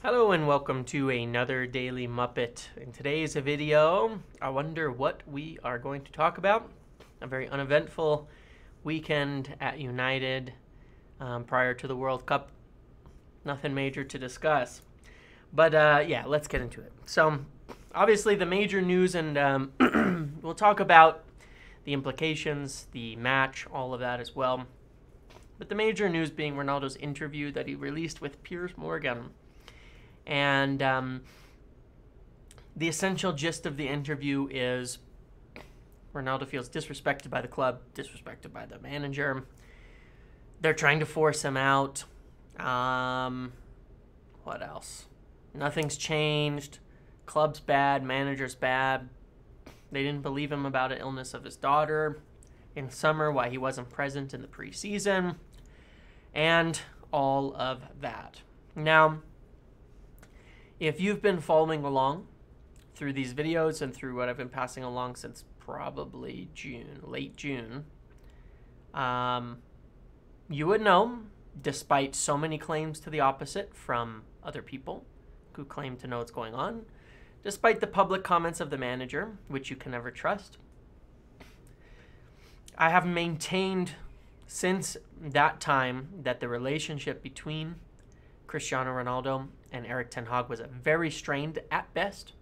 Hello and welcome to another Daily Muppet. In today's video, I wonder what we are going to talk about. A very uneventful weekend at United prior to the World Cup. Nothing major to discuss. But yeah, let's get into it. So obviously the major news, and we'll talk about the implications, the match, all of that as well. But the major news being Ronaldo's interview that he released with Piers Morgan. And the essential gist of the interview is Ronaldo feels disrespected by the club, disrespected by the manager. They're trying to force him out. What else? Nothing's changed. Club's bad, manager's bad. They didn't believe him about an illness of his daughter in summer, why he wasn't present in the preseason, and all of that. Now, if you've been following along through these videos and through what I've been passing along since probably June, late June, you would know, despite so many claims to the opposite from other people who claim to know what's going on, despite the public comments of the manager, which you can never trust, I have maintained since that time that the relationship between Cristiano Ronaldo and Erik Ten Hag was very strained at best,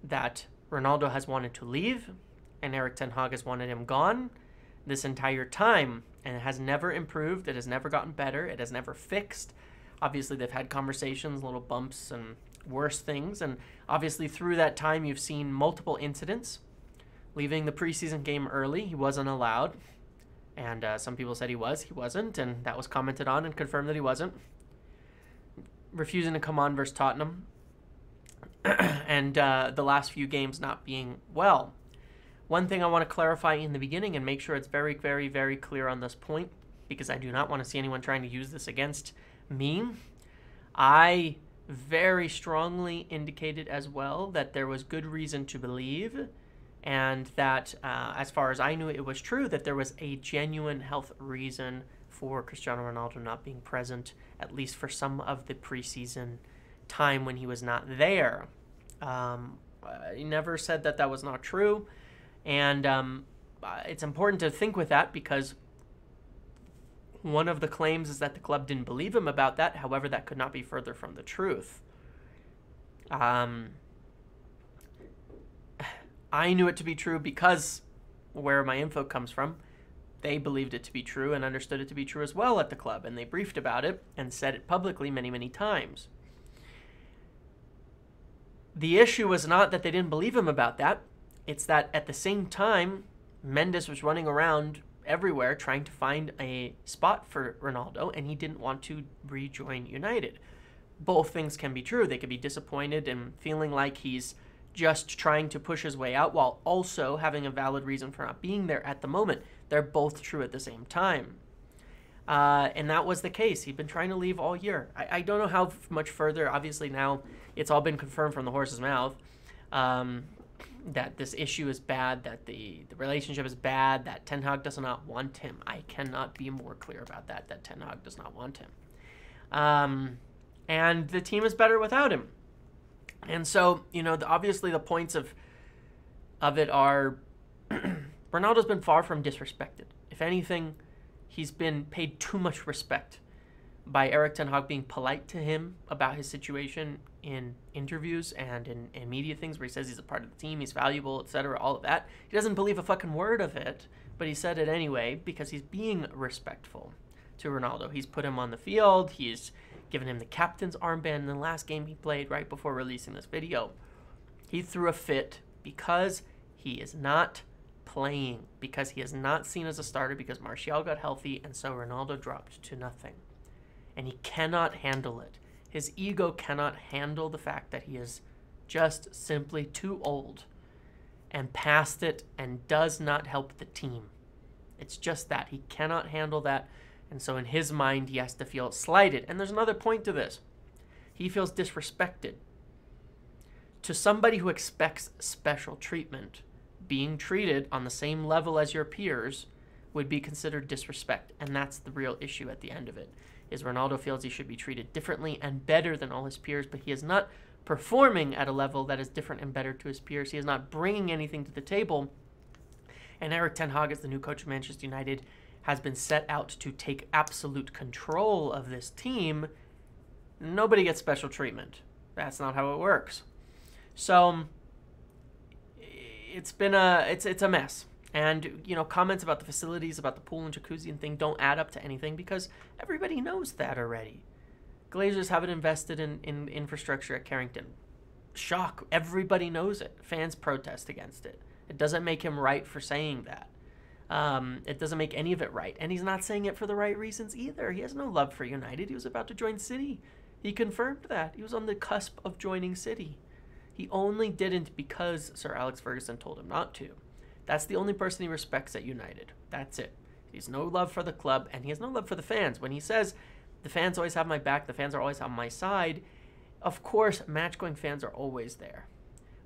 that Ronaldo has wanted to leave and Erik Ten Hag has wanted him gone this entire time, and it has never improved. It has never gotten better. It has never fixed. Obviously, they've had conversations, little bumps and worse things, and obviously through that time you've seen multiple incidents. Leaving the preseason game early, he wasn't allowed, and some people said he wasn't, and that was commented on and confirmed that he wasn't. Refusing to come on versus Tottenham, and the last few games not being well. One thing I want to clarify in the beginning and make sure it's very, very, very clear on this point, because I do not want to see anyone trying to use this against me. I very strongly indicated as well that there was good reason to believe, and that as far as I knew, it was true, that there was a genuine health reason for Cristiano Ronaldo not being present, at least for some of the preseason time when he was not there. He never said that that was not true, and it's important to think with that, because one of the claims is that the club didn't believe him about that. However, that could not be further from the truth. I knew it to be true because where my info comes from, they believed it to be true and understood it to be true as well at the club, and they briefed about it and said it publicly many, many times. The issue was not that they didn't believe him about that. It's that at the same time, Mendes was running around everywhere trying to find a spot for Ronaldo, and he didn't want to rejoin United. Both things can be true. They could be disappointed and feeling like he's just trying to push his way out while also having a valid reason for not being there at the moment. They're both true at the same time. And that was the case. He'd been trying to leave all year. I don't know how much further. Obviously now it's all been confirmed from the horse's mouth that this issue is bad, that the relationship is bad, that Ten Hag does not want him. I cannot be more clear about that Ten Hag does not want him. And the team is better without him. And so, you know, obviously the points of it are Ronaldo's been far from disrespected. If anything, he's been paid too much respect by Erik Ten Hag being polite to him about his situation in interviews and in media things where he says he's a part of the team, he's valuable, etc., all of that. He doesn't believe a fucking word of it, but he said it anyway because he's being respectful to Ronaldo. He's put him on the field. He's given him the captain's armband in the last game he played right before releasing this video. He threw a fit because he is not playing, because he is not seen as a starter, because Martial got healthy, and so Ronaldo dropped to nothing. And he cannot handle it. His ego cannot handle the fact that he is just simply too old and past it and does not help the team. It's just that. He cannot handle that. And so in his mind, he has to feel slighted. And there's another point to this. He feels disrespected. To somebody who expects special treatment, being treated on the same level as your peers would be considered disrespect. And that's the real issue at the end of it. is Ronaldo feels he should be treated differently and better than all his peers, but he is not performing at a level that is different and better to his peers. He is not bringing anything to the table. And Erik Ten Hag, as the new coach of Manchester United, has been set out to take absolute control of this team. Nobody gets special treatment. That's not how it works. So it's a mess. And, comments about the facilities, about the pool and jacuzzi and thing don't add up to anything because everybody knows that already. Glazers haven't invested in infrastructure at Carrington. Shock. Everybody knows it. Fans protest against it. It doesn't make him right for saying that. It doesn't make any of it right. And he's not saying it for the right reasons either. He has no love for United. He was about to join City. He confirmed that. He was on the cusp of joining City. He only didn't because Sir Alex Ferguson told him not to. That's the only person he respects at United. That's it. He has no love for the club, and he has no love for the fans. When he says, the fans always have my back, the fans are always on my side, of course, match-going fans are always there.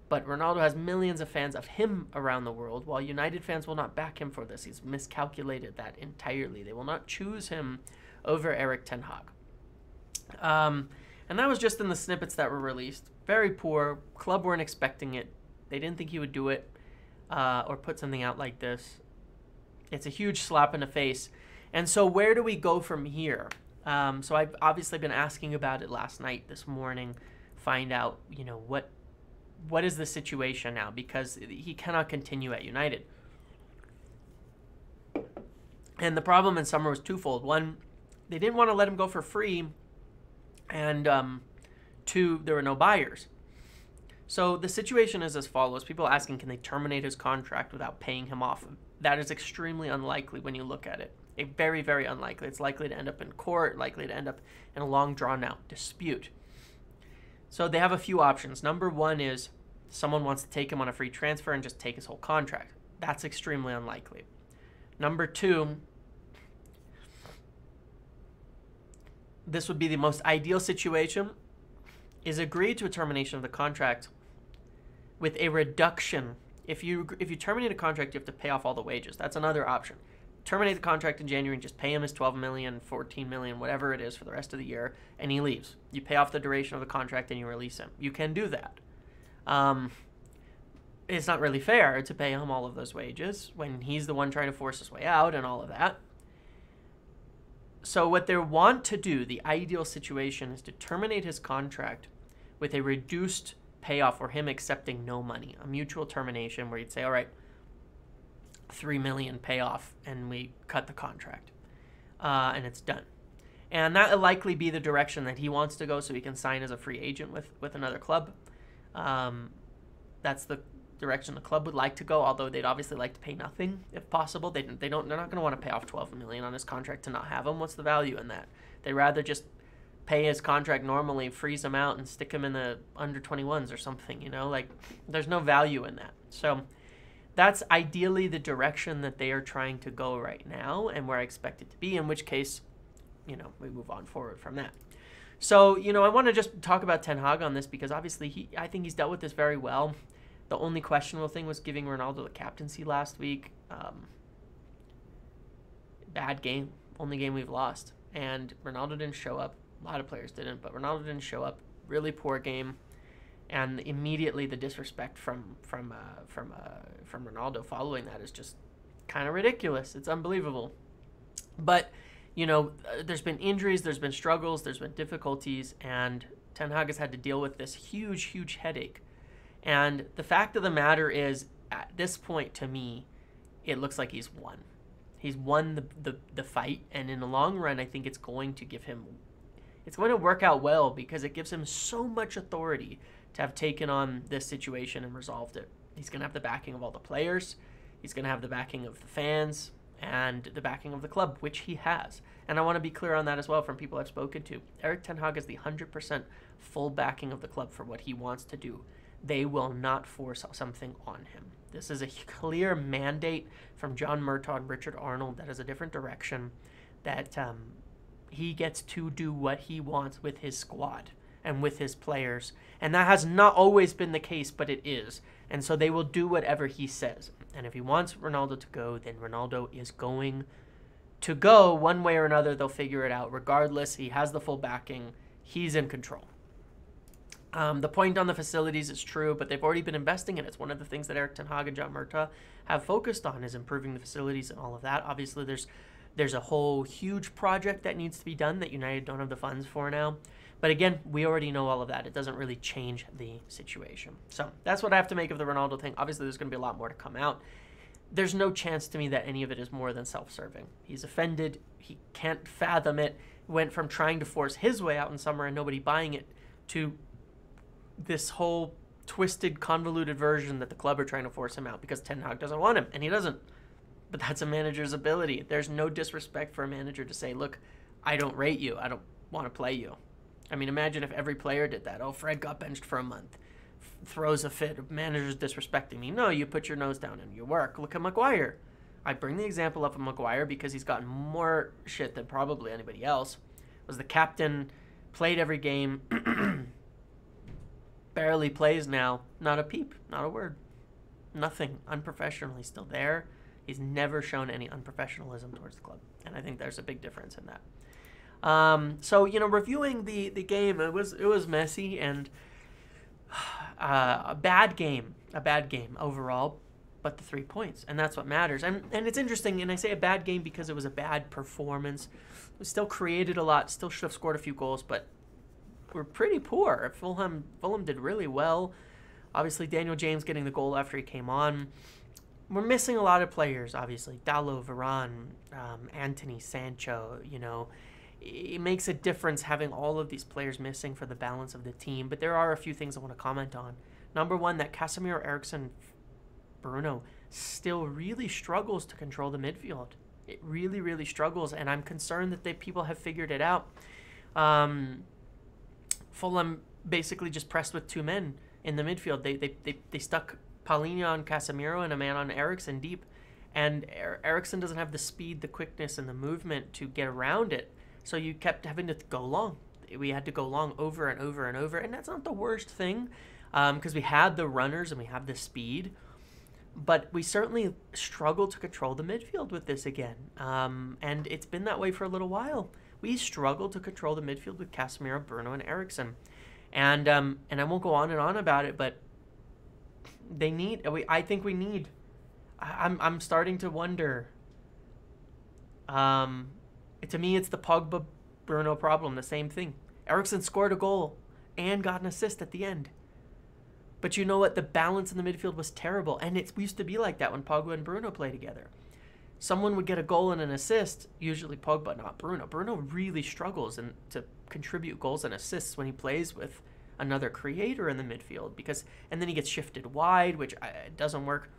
But Ronaldo has millions of fans of him around the world, while United fans will not back him for this. He's miscalculated that entirely. They will not choose him over Erik Ten Hag. And that was just in the snippets that were released. Very poor. Club weren't expecting it. They didn't think he would do it or put something out like this. It's a huge slap in the face. And so where do we go from here? So I've obviously been asking about it last night, this morning, find out, what is the situation now? Because he cannot continue at United. And the problem in summer was twofold. One, they didn't want to let him go for free. And two, there were no buyers. So the situation is as follows. People asking, can they terminate his contract without paying him off? That is extremely unlikely when you look at it. Very, very unlikely. It's likely to end up in court, likely to end up in a long, drawn-out dispute. So they have a few options. Number one is someone wants to take him on a free transfer and just take his whole contract. That's extremely unlikely. Number two, this would be the most ideal situation, is agree to a termination of the contract with a reduction. If you terminate a contract, you have to pay off all the wages. That's another option. Terminate the contract in January and just pay him his $12 million, $14 million, whatever it is for the rest of the year, and he leaves. You pay off the duration of the contract and you release him. You can do that. It's not really fair to pay him all of those wages when he's the one trying to force his way out and all of that. So what they want to do, the ideal situation, is to terminate his contract with a reduced payoff or him accepting no money, a mutual termination where you'd say, all right, $3 million payoff, and we cut the contract, and it's done. And that will likely be the direction that he wants to go, so he can sign as a free agent with another club. That's the direction the club would like to go, although they'd obviously like to pay nothing if possible. They're not going to want to pay off $12 million on his contract to not have him. What's the value in that? They'd rather just pay his contract normally, freeze him out, and stick him in the under 21s or something. There's no value in that. So that's ideally the direction that they are trying to go right now, and where I expect it to be, in which case, we move on forward from that. So, I want to just talk about Ten Hag on this because obviously I think he's dealt with this very well. The only questionable thing was giving Ronaldo the captaincy last week. Bad game. Only game we've lost. And Ronaldo didn't show up. A lot of players didn't, but Ronaldo didn't show up. Really poor game. And immediately the disrespect from Ronaldo following that is just kind of ridiculous. It's unbelievable. But, there's been injuries, there's been struggles, there's been difficulties, and Ten Hag has had to deal with this huge, huge headache. And the fact of the matter is, at this point, to me, it looks like he's won. He's won the fight, and in the long run, I think it's going to work out well because it gives him so much authority to have taken on this situation and resolved it. He's going to have the backing of all the players. He's going to have the backing of the fans and the backing of the club, which he has. And I want to be clear on that as well from people I've spoken to. Erik Ten Hag has the 100% full backing of the club for what he wants to do. They will not force something on him. This is a clear mandate from John Murtaugh, Richard Arnold, that is a different direction, that he gets to do what he wants with his squad and with his players. And that has not always been the case, but it is. And so they will do whatever he says. And if he wants Ronaldo to go, then Ronaldo is going to go one way or another. They'll figure it out. Regardless, he has the full backing. He's in control. The point on the facilities is true, but they've already been investing in it. It's one of the things that Erik Ten Hag and John Murta have focused on, is improving the facilities and all of that. Obviously, there's a whole huge project that needs to be done that United don't have the funds for now. But again, we already know all of that. It doesn't really change the situation. So that's what I have to make of the Ronaldo thing. Obviously, there's going to be a lot more to come out. There's no chance to me that any of it is more than self-serving. He's offended. He can't fathom it. Went from trying to force his way out in summer and nobody buying it to this whole twisted, convoluted version that the club are trying to force him out because Ten Hag doesn't want him, and he doesn't. But that's a manager's ability. There's no disrespect for a manager to say, look, I don't rate you. I don't want to play you. I mean, imagine if every player did that. Oh, Fred got benched for a month. Throws a fit. Manager's disrespecting me. No, you put your nose down and you work. Look at Maguire. I bring the example up of Maguire because he's gotten more shit than probably anybody else. Was the captain, played every game, barely plays now. Not a peep, not a word. Nothing. Unprofessional. He's still there. He's never shown any unprofessionalism towards the club. And I think there's a big difference in that. So, reviewing the game, it was messy and a bad game overall, but the 3 points, and that's what matters. And it's interesting, and I say a bad game because it was a bad performance. We still created a lot, still should have scored a few goals, but we're pretty poor. Fulham did really well. Obviously, Daniel James getting the goal after he came on. We're missing a lot of players, obviously. Dalot, Varane, Anthony, Sancho, It makes a difference having all of these players missing for the balance of the team. But there are a few things I want to comment on. Number one, that Casemiro, Eriksen, Bruno still really struggles to control the midfield. It really, really struggles, and I'm concerned that people have figured it out. Fulham basically just pressed with 2 men in the midfield. They stuck Paulinho on Casemiro and a man on Eriksen deep, and Eriksen doesn't have the speed, the quickness, and the movement to get around it. So you kept having to go long. We had to go long over and over and over, and that's not the worst thing because we had the runners and we have the speed, but we certainly struggled to control the midfield with this again, and it's been that way for a little while. We struggled to control the midfield with Casemiro, Bruno, and Eriksen, and I won't go on and on about it, but I think we need. I'm starting to wonder. To me, it's the Pogba-Bruno problem, the same thing. Eriksen scored a goal and got an assist at the end. But you know what? The balance in the midfield was terrible, and it used to be like that when Pogba and Bruno play together. Someone would get a goal and an assist, usually Pogba, not Bruno. Bruno really struggles to contribute goals and assists when he plays with another creator in the midfield, and then he gets shifted wide, which doesn't work.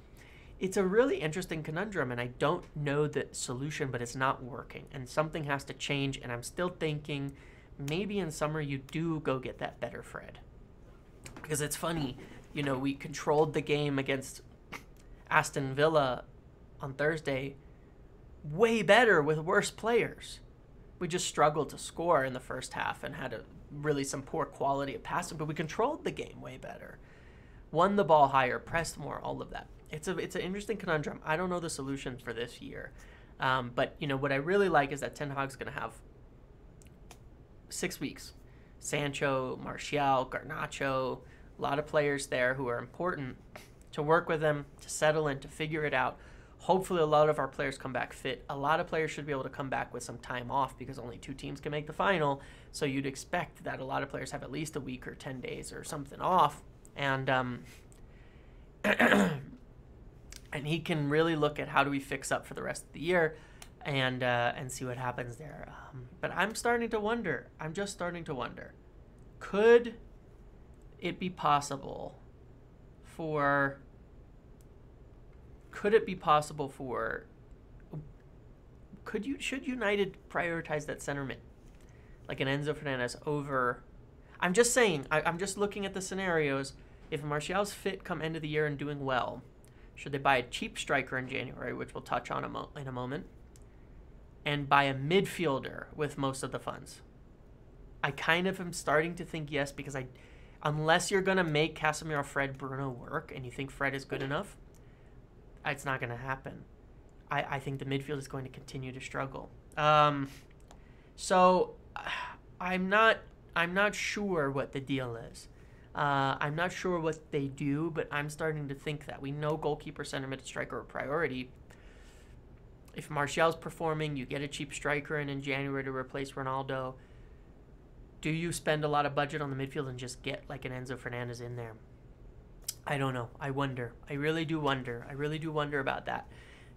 It's a really interesting conundrum, and I don't know the solution, but it's not working, and something has to change, and I'm still thinking maybe in summer you do go get that better Fred. Because it's funny, we controlled the game against Aston Villa on Thursday way better with worse players. We just struggled to score in the first half and had really some poor quality of passing, but we controlled the game way better. Won the ball higher, pressed more, all of that. It's an interesting conundrum. I don't know the solution for this year. But, what I really like is that Ten Hag's going to have 6 weeks. Sancho, Martial, Garnacho, a lot of players there who are important to work with them, to settle in, to figure it out. Hopefully a lot of our players come back fit. A lot of players should be able to come back with some time off because only 2 teams can make the final. So you'd expect that a lot of players have at least a week or 10 days or something off. And and he can really look at how do we fix up for the rest of the year and see what happens there. But I'm starting to wonder. I'm just starting to wonder. Could it be possible for... Should United prioritize that center mid? Like an Enzo Fernandez over... I'm just saying, I'm just looking at the scenarios. If Martial's fit come end of the year and doing well, should they buy a cheap striker in January, which we'll touch on in a moment, and buy a midfielder with most of the funds? I kind of am starting to think yes, because unless you're going to make Casemiro, Fred, Bruno work, and you think Fred is good enough, it's not going to happen. I think the midfield is going to continue to struggle. So I'm not sure what the deal is. I'm not sure what they do, but I'm starting to think that. We know goalkeeper, center mid, striker are a priority. If Martial's performing, you get a cheap striker in January to replace Ronaldo. Do you spend a lot of budget on the midfield and just get like an Enzo Fernandez in there? I don't know. I wonder. I really do wonder. I really do wonder about that.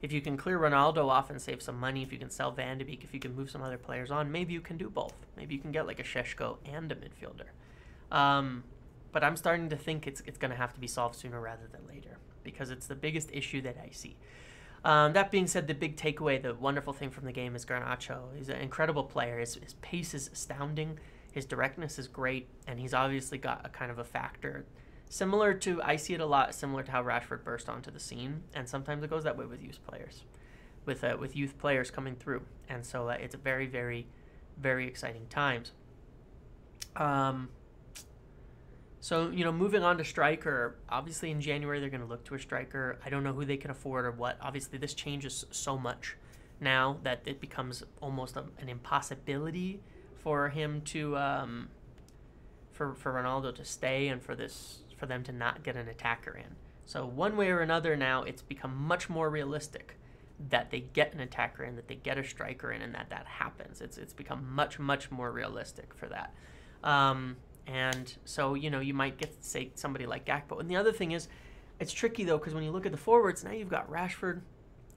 If you can clear Ronaldo off and save some money, if you can sell Van de Beek, if you can move some other players on, maybe you can do both. Maybe you can get like a Šeško and a midfielder. But I'm starting to think it's going to have to be solved sooner rather than later, because it's the biggest issue that I see. That being said, the big takeaway, the wonderful thing from the game is Garnacho. He's an incredible player. His pace is astounding. His directness is great, and he's obviously got a kind of a factor similar to, I see it a lot, similar to how Rashford burst onto the scene, and sometimes it goes that way with youth players, with youth players coming through, and so it's a very, very, very exciting times. So, moving on to striker, obviously in January they're going to look to a striker. I don't know who they can afford or what. Obviously this changes so much now that it becomes almost an impossibility for him to, for Ronaldo to stay and for them to not get an attacker in. So one way or another now it's become much more realistic that they get an attacker in, that they get a striker in, and that happens. It's become much, much more realistic for that. And so, you might get, say, somebody like Gakpo. And the other thing is, it's tricky, though, because when you look at the forwards, now you've got Rashford,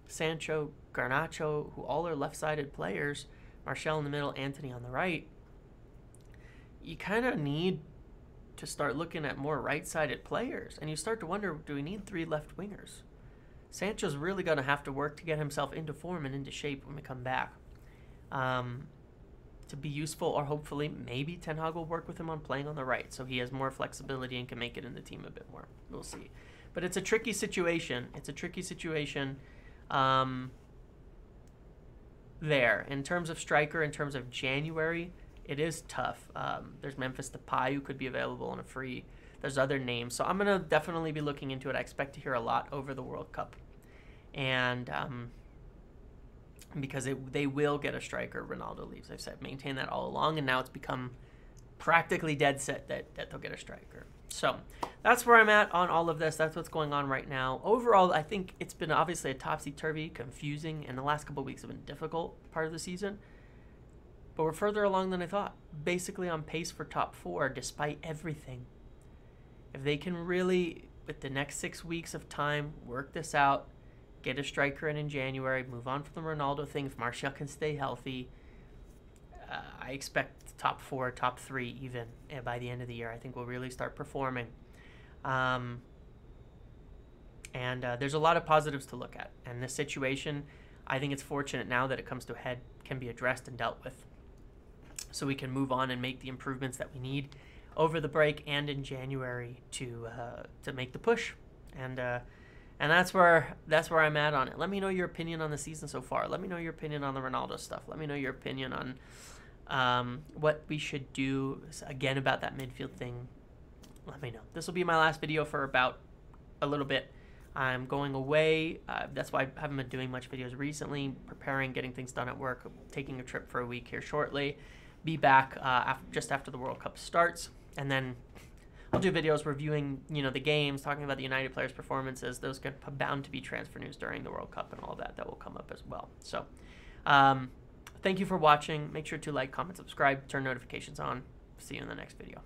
Sancho, Garnacho, who all are left-sided players, Martial in the middle, Antony on the right. You kind of need to start looking at more right-sided players. And you start to wonder, do we need 3 left wingers? Sancho's really going to have to work to get himself into form and into shape when we come back. To be useful, or hopefully maybe Ten Hag will work with him on playing on the right so he has more flexibility and can make it in the team a bit more. We'll see. But it's a tricky situation. It's a tricky situation there. In terms of striker, in terms of January, it is tough. There's Memphis Depay who could be available on a free. There's other names. So I'm going to definitely be looking into it. I expect to hear a lot over the World Cup. And because they will get a striker, Ronaldo leaves. I've said maintain that all along, and now it's become practically dead set that they'll get a striker. So that's where I'm at on all of this. That's what's going on right now. Overall, I think it's been obviously a topsy-turvy, confusing, and the last couple of weeks have been difficult part of the season. But we're further along than I thought. Basically on pace for top 4 despite everything. If they can really, with the next 6 weeks of time, work this out, get a striker in January, move on from the Ronaldo thing. If Martial can stay healthy, I expect top 4, top 3 even by the end of the year. I think we'll really start performing. And there's a lot of positives to look at. And this situation, I think it's fortunate now that it comes to a head, can be addressed and dealt with. So we can move on and make the improvements that we need over the break and in January to make the push. And that's where I'm at on it. Let me know your opinion on the season so far. Let me know your opinion on the Ronaldo stuff. Let me know your opinion on what we should do, again, about that midfield thing. Let me know. This will be my last video for about a little bit. I'm going away. That's why I haven't been doing much videos recently, preparing, getting things done at work, taking a trip for a week here shortly. Be back just after the World Cup starts, and then I'll do videos reviewing, the games, talking about the United players' performances. Those are bound to be transfer news during the World Cup and all that will come up as well. So, thank you for watching. Make sure to like, comment, subscribe, turn notifications on. See you in the next video.